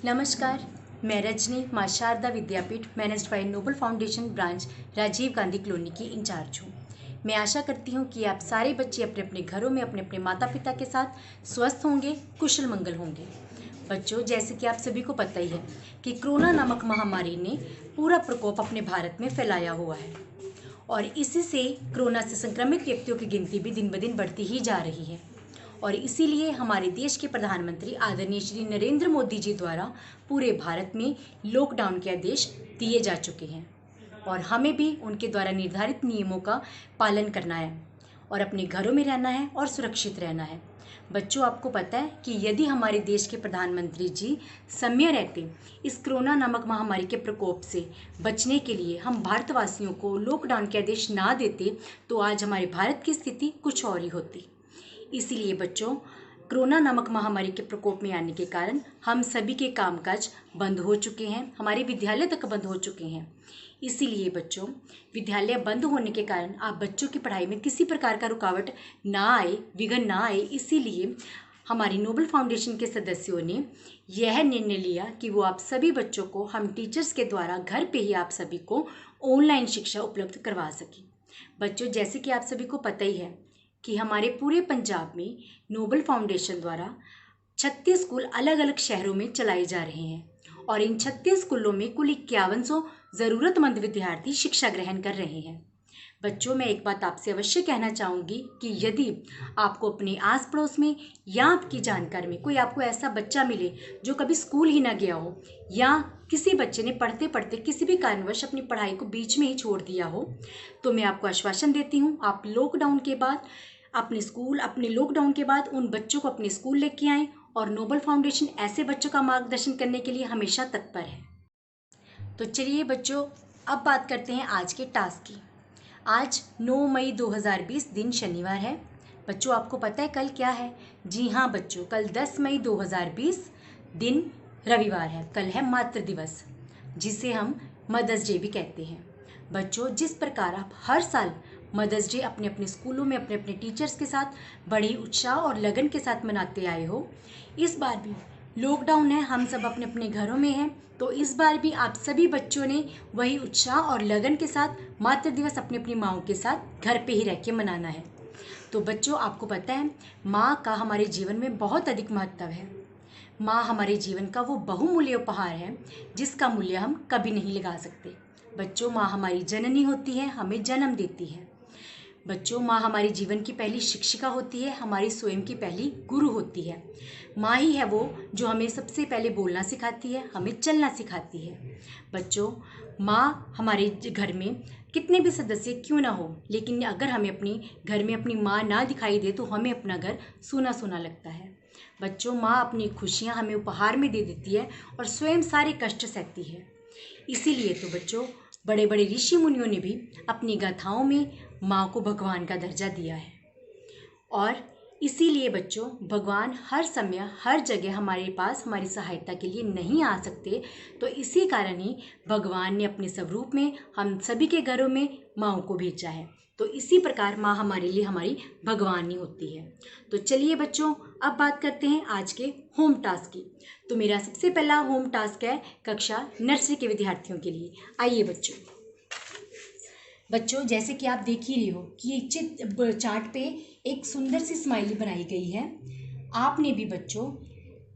नमस्कार, मैं रजनी माँ Sharda Vidyapeeth managed by Noble foundation branch Rajiv Gandhi colony की इंचार्ज हूँ। मैं आशा करती हूँ कि आप सारे बच्चे अपने अपने घरों में अपने अपने माता पिता के साथ स्वस्थ होंगे, कुशल मंगल होंगे। बच्चों, जैसे कि आप सभी को पता ही है कि कोरोना नामक महामारी ने पूरा प्रकोप अपने भारत में फैलाया हुआ है और इसी से कोरोना से संक्रमित व्यक्तियों की गिनती भी दिन ब दिन बढ़ती ही जा रही है। और इसीलिए हमारे देश के प्रधानमंत्री आदरणीय श्री नरेंद्र मोदी जी द्वारा पूरे भारत में लॉकडाउन के आदेश दिए जा चुके हैं और हमें भी उनके द्वारा निर्धारित नियमों का पालन करना है और अपने घरों में रहना है और सुरक्षित रहना है। बच्चों, आपको पता है कि यदि हमारे देश के प्रधानमंत्री जी समय रहते इस कोरोना नामक महामारी के प्रकोप से बचने के लिए हम भारतवासियों को लॉकडाउन के आदेश ना देते तो आज हमारे भारत की स्थिति कुछ और ही होती। इसीलिए बच्चों, कोरोना नामक महामारी के प्रकोप में आने के कारण हम सभी के कामकाज बंद हो चुके हैं, हमारे विद्यालय तक बंद हो चुके हैं। इसीलिए बच्चों, विद्यालय बंद होने के कारण आप बच्चों की पढ़ाई में किसी प्रकार का रुकावट ना आए, विघ्न ना आए, इसीलिए हमारी नोबल फाउंडेशन के सदस्यों ने यह निर्णय लिया कि वो आप सभी बच्चों को हम टीचर्स के द्वारा घर पे ही आप सभी को ऑनलाइन शिक्षा उपलब्ध करवा सकें। बच्चों, जैसे कि आप सभी को पता ही है कि हमारे पूरे पंजाब में नोबल फाउंडेशन द्वारा 36 स्कूल अलग अलग शहरों में चलाए जा रहे हैं और इन 36 स्कूलों में कुल 5100 ज़रूरतमंद विद्यार्थी शिक्षा ग्रहण कर रहे हैं। बच्चों, मैं एक बात आपसे अवश्य कहना चाहूँगी कि यदि आपको अपने आस पड़ोस में या आपकी जानकारी में कोई आपको ऐसा बच्चा मिले जो कभी स्कूल ही ना गया हो या किसी बच्चे ने पढ़ते पढ़ते किसी भी कारणवश अपनी पढ़ाई को बीच में ही छोड़ दिया हो, तो मैं आपको आश्वासन देती हूँ, आप अपने लॉकडाउन के बाद उन बच्चों को अपने स्कूल लेके आएं और नोबल फाउंडेशन ऐसे बच्चों का मार्गदर्शन करने के लिए हमेशा तत्पर है। तो चलिए बच्चों, अब बात करते हैं आज के टास्क की। आज 9 मई 2020 दिन शनिवार है। बच्चों, आपको पता है कल क्या है? जी हाँ बच्चों, कल 10 मई 2020 दिन रविवार है। कल है मातृ दिवस, जिसे हम मदर्स डे भी कहते हैं। बच्चों, जिस प्रकार आप हर साल मदर्स डे अपने अपने स्कूलों में अपने अपने टीचर्स के साथ बड़ी उत्साह और लगन के साथ मनाते आए हो, इस बार भी लॉकडाउन है, हम सब अपने अपने घरों में हैं, तो इस बार भी आप सभी बच्चों ने वही उत्साह और लगन के साथ मातृ दिवस अपनी अपनी माँओं के साथ घर पे ही रह के मनाना है। तो बच्चों, आपको पता है माँ का हमारे जीवन में बहुत अधिक महत्व है। माँ हमारे जीवन का वो बहुमूल्य उपहार है जिसका मूल्य हम कभी नहीं लगा सकते। बच्चों, माँ हमारी जननी होती है, हमें जन्म देती है। बच्चों, माँ हमारे जीवन की पहली शिक्षिका होती है, हमारी स्वयं की पहली गुरु होती है। माँ ही है वो जो हमें सबसे पहले बोलना सिखाती है, हमें चलना सिखाती है। बच्चों, माँ हमारे घर में कितने भी सदस्य क्यों ना हो, लेकिन अगर हमें अपने घर में अपनी माँ ना दिखाई दे तो हमें अपना घर सूना सूना लगता है। बच्चों, माँ अपनी खुशियाँ हमें उपहार में दे देती है और स्वयं सारे कष्ट सहती है। इसीलिए तो बच्चों, बड़े बड़े ऋषि मुनियों ने भी अपनी गाथाओं में माँ को भगवान का दर्जा दिया है और इसीलिए बच्चों, भगवान हर समय हर जगह हमारे पास हमारी सहायता के लिए नहीं आ सकते, तो इसी कारण ही भगवान ने अपने स्वरूप में हम सभी के घरों में माँओं को भेजा है। तो इसी प्रकार माँ हमारे लिए हमारी भगवान ही होती है। तो चलिए बच्चों, अब बात करते हैं आज के होम टास्क की। तो मेरा सबसे पहला होम टास्क है कक्षा नर्सरी के विद्यार्थियों के लिए। आइए बच्चों, जैसे कि आप देख ही रहे हो कि एक चार्ट पे एक सुंदर सी स्माइली बनाई गई है। आपने भी बच्चों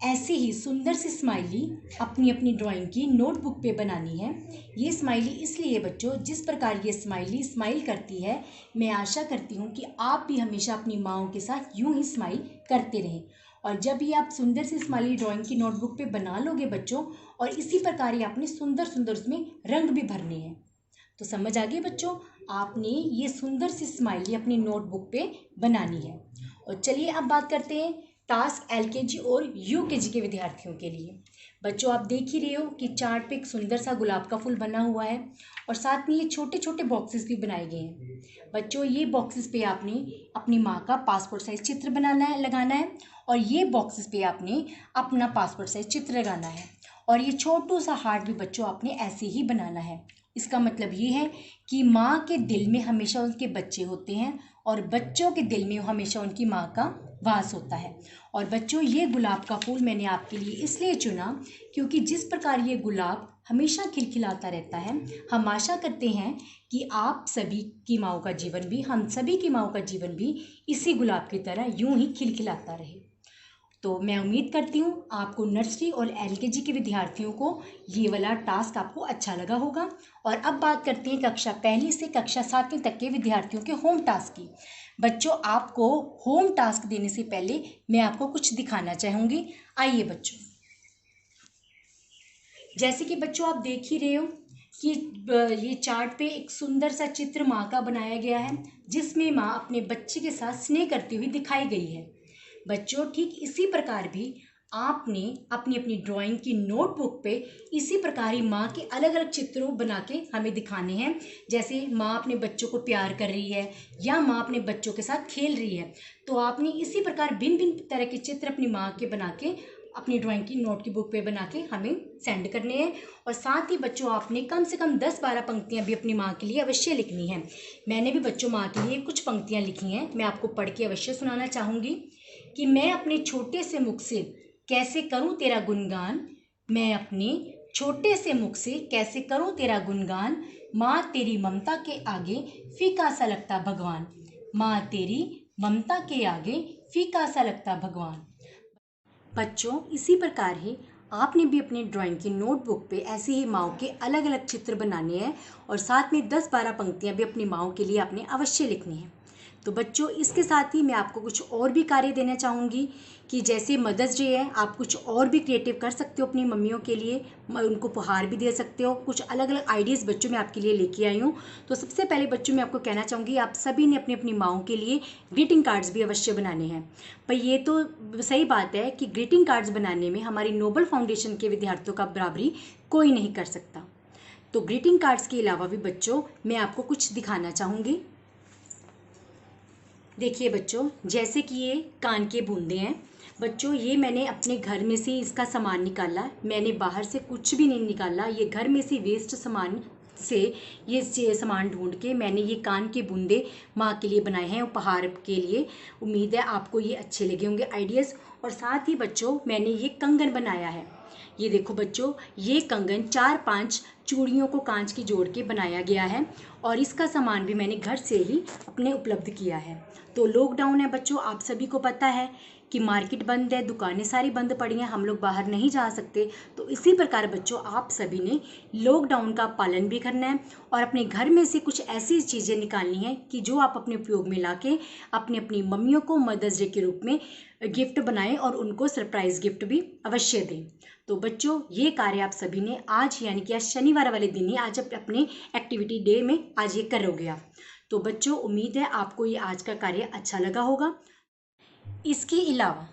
ऐसे ही सुंदर सी स्माइली अपनी अपनी ड्राइंग की नोटबुक पे बनानी है। ये स्माइली इसलिए बच्चों, जिस प्रकार ये स्माइली स्माइल करती है, मैं आशा करती हूँ कि आप भी हमेशा अपनी माँओं के साथ यूं ही स्माइल करते रहें। और जब ये आप सुंदर सी स्माइली ड्राइंग की नोटबुक पे बना लोगे बच्चों, और इसी प्रकार ही आपने सुंदर सुंदर उसमें रंग भी भरने हैं। तो समझ आ गई बच्चों, आपने ये सुंदर सी स्माइली अपनी नोटबुक पे बनानी है। और चलिए अब बात करते हैं टास्क एलकेजी और यूकेजी के विद्यार्थियों के लिए। बच्चों, आप देख ही रहे हो कि चार्ट पे एक सुंदर सा गुलाब का फूल बना हुआ है और साथ में ये छोटे छोटे बॉक्सेस भी बनाए गए हैं। बच्चों, ये बॉक्सेस पे आपने अपनी माँ का पासपोर्ट साइज चित्र लगाना है और ये बॉक्सेस पे आपने अपना पासपोर्ट साइज चित्र लगाना है और ये छोटू सा हार्ट भी बच्चों आपने ऐसे ही बनाना है। इसका मतलब ये है कि माँ के दिल में हमेशा उनके बच्चे होते हैं और बच्चों के दिल में हमेशा उनकी माँ का वास होता है। और बच्चों, ये गुलाब का फूल मैंने आपके लिए इसलिए चुना क्योंकि जिस प्रकार ये गुलाब हमेशा खिलखिलाता रहता है, हम आशा करते हैं कि आप सभी की माँओं का जीवन भी, हम सभी की माँओं का जीवन भी इसी गुलाब की तरह यूं ही खिलखिलाता रहे। तो मैं उम्मीद करती हूँ आपको नर्सरी और एलकेजी के विद्यार्थियों को ये वाला टास्क आपको अच्छा लगा होगा। और अब बात करते हैं कक्षा पहली से कक्षा 7वीं तक के विद्यार्थियों के होम टास्क की। बच्चों, आपको होम टास्क देने से पहले मैं आपको कुछ दिखाना चाहूँगी। आइए बच्चों, जैसे कि बच्चों आप देख ही रहे हो कि ये चार्ट पे एक सुंदर सा चित्र माँ का बनाया गया है, जिसमें माँ अपने बच्चे के साथ स्नेह करती हुई दिखाई गई है। बच्चों, ठीक इसी प्रकार भी आपने अपनी अपनी ड्राइंग की नोटबुक पे इसी प्रकार ही माँ के अलग अलग चित्रों बना के हमें दिखाने हैं। जैसे माँ अपने बच्चों को प्यार कर रही है या माँ अपने बच्चों के साथ खेल रही है, तो आपने इसी प्रकार भिन्न भिन्न तरह के चित्र अपनी माँ के बना के अपनी ड्राइंग की नोट की बुक पे बना के हमें सेंड करने हैं। और साथ ही बच्चों, आपने कम से कम 10-12 पंक्तियां भी अपनी माँ के लिए अवश्य लिखनी है। मैंने भी बच्चों माँ के लिए कुछ पंक्तियां लिखी हैं, मैं आपको पढ़ के अवश्य सुनाना चाहूँगी कि मैं अपने छोटे से मुख से कैसे करूँ तेरा गुणगान, मैं अपने छोटे से मुख से कैसे करूँ तेरा गुणगान, माँ तेरी ममता के आगे फीका सा लगता भगवान, माँ तेरी ममता के आगे फीका सा लगता भगवान। बच्चों, इसी प्रकार ही आपने भी अपनी ड्राइंग की नोटबुक पे ऐसे ही माँओं के अलग अलग चित्र बनाने हैं और साथ में 10-12 पंक्तियाँ भी अपनी माँओं के लिए आपने अवश्य लिखनी है। तो बच्चों, इसके साथ ही मैं आपको कुछ और भी कार्य देना चाहूँगी कि जैसे मदर्स डे है, आप कुछ और भी क्रिएटिव कर सकते हो अपनी मम्मियों के लिए, उनको उपहार भी दे सकते हो। कुछ अलग अलग आइडियाज़ बच्चों मैं आपके लिए लेके आई हूँ। तो सबसे पहले बच्चों मैं आपको कहना चाहूँगी, आप सभी ने अपनी अपनी माँओं के लिए ग्रीटिंग कार्ड्स भी अवश्य बनाने हैं। पर ये तो सही बात है कि ग्रीटिंग कार्ड्स बनाने में हमारी नोबल फाउंडेशन के विद्यार्थियों का बराबरी कोई नहीं कर सकता। तो ग्रीटिंग कार्ड्स के अलावा भी बच्चों मैं आपको कुछ दिखाना चाहूँगी। देखिए बच्चों, जैसे कि ये कान के बूंदे हैं। बच्चों, ये मैंने अपने घर में से इसका सामान निकाला, मैंने बाहर से कुछ भी नहीं निकाला, ये घर में से वेस्ट सामान से ये सामान ढूंढ के मैंने ये कान के बूंदे माँ के लिए बनाए हैं उपहार के लिए। उम्मीद है आपको ये अच्छे लगे होंगे आइडियाज़। और साथ ही बच्चों, मैंने ये कंगन बनाया है। ये देखो बच्चों, ये कंगन 4-5 चूड़ियों को कांच की जोड़ के बनाया गया है और इसका सामान भी मैंने घर से ही अपने उपलब्ध किया है। तो लॉकडाउन है बच्चों, आप सभी को पता है कि मार्केट बंद है, दुकानें सारी बंद पड़ी हैं, हम लोग बाहर नहीं जा सकते। तो इसी प्रकार बच्चों, आप सभी ने लॉकडाउन का पालन भी करना है और अपने घर में से कुछ ऐसी चीज़ें निकालनी है कि जो आप अपने उपयोग में लाके अपनी अपनी मम्मियों को मदर्स डे के रूप में गिफ्ट बनाएं और उनको सरप्राइज गिफ्ट भी अवश्य दें। तो बच्चों, ये कार्य आप सभी ने आज यानी कि आज शनिवार वाले दिन ही आज अपने एक्टिविटी डे में आज ये करोगे आप। तो बच्चों, उम्मीद है आपको ये आज का कार्य अच्छा लगा होगा। इसके अलावा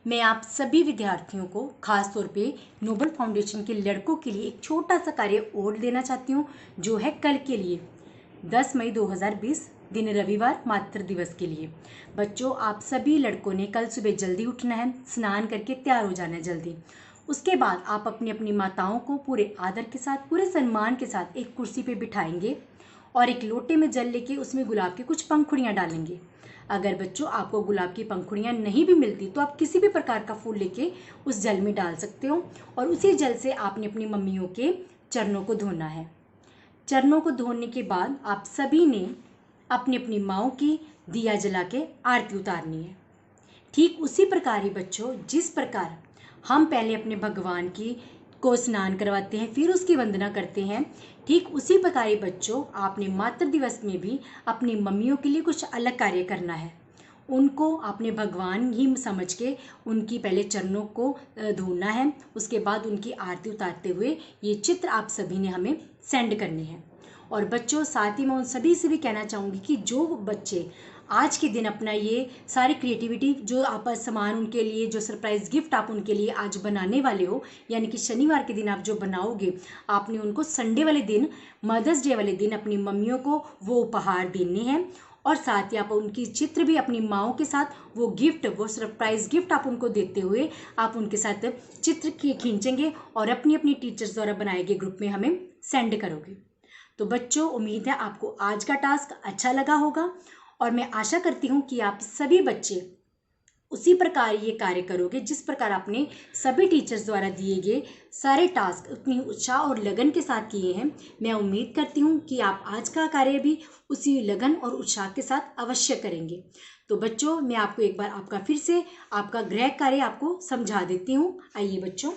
मैं आप सभी विद्यार्थियों को खास तौर पे नोबल फाउंडेशन के लड़कों के लिए एक छोटा सा कार्य और देना चाहती हूँ, जो है कल के लिए 10 मई 2020 दिन रविवार मातृ दिवस के लिए। बच्चों, आप सभी लड़कों ने कल सुबह जल्दी उठना है, स्नान करके तैयार हो जाना है जल्दी। उसके बाद आप अपनी अपनी माताओं को पूरे आदर के साथ, पूरे सम्मान के साथ एक कुर्सी पे बिठाएंगे और एक लोटे में जल लेके उसमें गुलाब की कुछ पंखुड़ियाँ डालेंगे। अगर बच्चों आपको गुलाब की पंखुड़ियाँ नहीं भी मिलती तो आप किसी भी प्रकार का फूल लेके उस जल में डाल सकते हो और उसी जल से आपने अपनी मम्मियों के चरणों को धोना है। चरणों को धोने के बाद आप सभी ने अपनी अपनी माँओं की दिया जला के आरती उतारनी है। ठीक उसी प्रकार ही बच्चों, जिस प्रकार हम पहले अपने भगवान की को स्नान करवाते हैं फिर उसकी वंदना करते हैं, ठीक उसी प्रकार ही बच्चों आपने मातृ दिवस में भी अपनी मम्मियों के लिए कुछ अलग कार्य करना है। उनको आपने भगवान ही समझ के उनकी पहले चरणों को धोना है, उसके बाद उनकी आरती उतारते हुए ये चित्र आप सभी ने हमें सेंड करने हैं। और बच्चों, साथ ही मैं उन सभी से भी कहना चाहूँगी कि जो बच्चे आज के दिन अपना ये सारी क्रिएटिविटी जो आप सामान उनके लिए, जो सरप्राइज गिफ्ट आप उनके लिए आज बनाने वाले हो, यानी कि शनिवार के दिन आप जो बनाओगे, आपने उनको संडे वाले दिन, मदर्स डे वाले दिन अपनी मम्मियों को वो उपहार देने हैं। और साथ ही आप उनकी चित्र भी अपनी माँओं के साथ वो गिफ्ट, वो सरप्राइज गिफ्ट आप उनको देते हुए आप उनके साथ चित्र खींचेंगे और अपनी अपनी टीचर्स द्वारा बनाए गए ग्रुप में हमें सेंड करोगे। तो बच्चों, उम्मीद है आपको आज का टास्क अच्छा लगा होगा और मैं आशा करती हूँ कि आप सभी बच्चे उसी प्रकार ये कार्य करोगे जिस प्रकार आपने सभी टीचर्स द्वारा दिए गए सारे टास्क उतनी उत्साह और लगन के साथ किए हैं। मैं उम्मीद करती हूँ कि आप आज का कार्य भी उसी लगन और उत्साह के साथ अवश्य करेंगे। तो बच्चों, मैं आपको एक बार आपका फिर से आपका गृह कार्य आपको समझा देती हूँ। आइए बच्चों,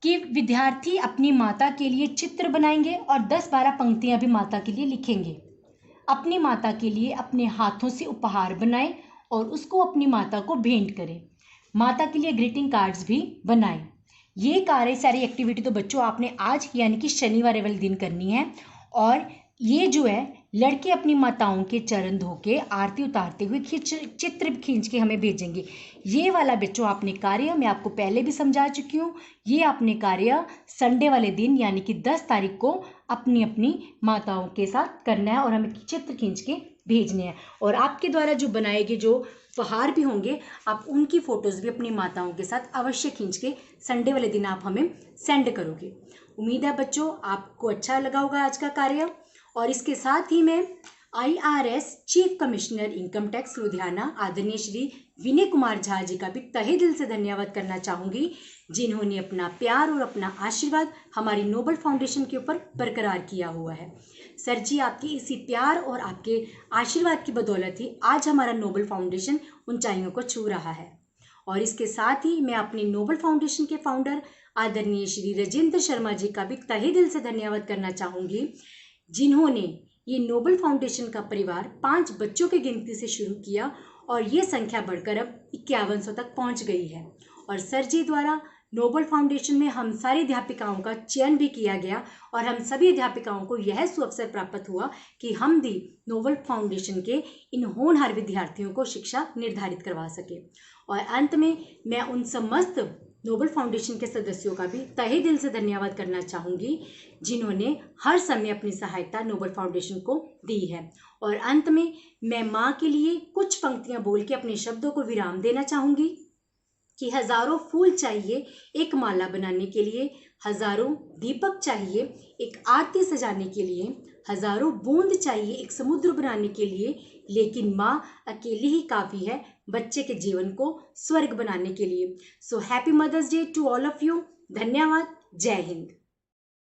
कि विद्यार्थी अपनी माता के लिए चित्र बनाएंगे और 10-12 पंक्तियां भी माता के लिए लिखेंगे। अपनी माता के लिए अपने हाथों से उपहार बनाएं और उसको अपनी माता को भेंट करें। माता के लिए ग्रीटिंग कार्ड्स भी बनाएं। ये कार्य सारी एक्टिविटी तो बच्चों आपने आज यानी कि शनिवार वाले दिन करनी है। और ये जो है, लड़के अपनी माताओं के चरण धो के आरती उतारते हुए चित्र खींच के हमें भेजेंगे। ये वाला बच्चों आपने कार्य मैं आपको पहले भी समझा चुकी हूँ। ये आपने कार्य संडे वाले दिन यानी कि 10 तारीख को अपनी अपनी माताओं के साथ करना है और हमें चित्र खींच के भेजने हैं। और आपके द्वारा जो बनाए गए जो उपहार भी होंगे, आप उनकी फोटोज भी अपनी माताओं के साथ अवश्य खींच के संडे वाले दिन आप हमें सेंड करोगे। उम्मीद है बच्चों आपको अच्छा लगा होगा आज का कार्य। और इसके साथ ही मैं IRS chief commissioner income tax Ludhiana आदरणीय श्री विनय कुमार झा जी का भी तहे दिल से धन्यवाद करना चाहूँगी, जिन्होंने अपना प्यार और अपना आशीर्वाद हमारी नोबल फाउंडेशन के ऊपर बरकरार किया हुआ है। सर जी, आपके इसी प्यार और आपके आशीर्वाद की बदौलत ही आज हमारा नोबल फाउंडेशन ऊंचाइयों को छू रहा है। और इसके साथ ही मैं अपनी नोबल फाउंडेशन के फाउंडर आदरणीय श्री राजेंद्र शर्मा जी का भी तहे दिल से धन्यवाद करना चाहूँगी, जिन्होंने ये नोबल फाउंडेशन का परिवार 5 बच्चों की गिनती से शुरू किया और ये संख्या बढ़कर अब 5100 तक पहुंच गई है। और सर जी द्वारा नोबल फाउंडेशन में हम सारी अध्यापिकाओं का चयन भी किया गया और हम सभी अध्यापिकाओं को यह सुअवसर प्राप्त हुआ कि हम भी नोबल फाउंडेशन के इन होनहार विद्यार्थियों को शिक्षा निर्धारित करवा सके। और अंत में मैं उन समस्त नोबल फाउंडेशन के सदस्यों का भी तहे दिल से धन्यवाद करना चाहूँगी, जिन्होंने हर समय अपनी सहायता नोबल फाउंडेशन को दी है। और अंत में मैं माँ के लिए कुछ पंक्तियाँ बोल के अपने शब्दों को विराम देना चाहूँगी कि हजारों फूल चाहिए एक माला बनाने के लिए, हजारों दीपक चाहिए एक आरती सजाने के लिए, हजारों बूंद चाहिए एक समुद्र बनाने के लिए, लेकिन माँ अकेली ही काफ़ी है बच्चे के जीवन को स्वर्ग बनाने के लिए। So happy mother's day to all of you. धन्यवाद। जय हिंद।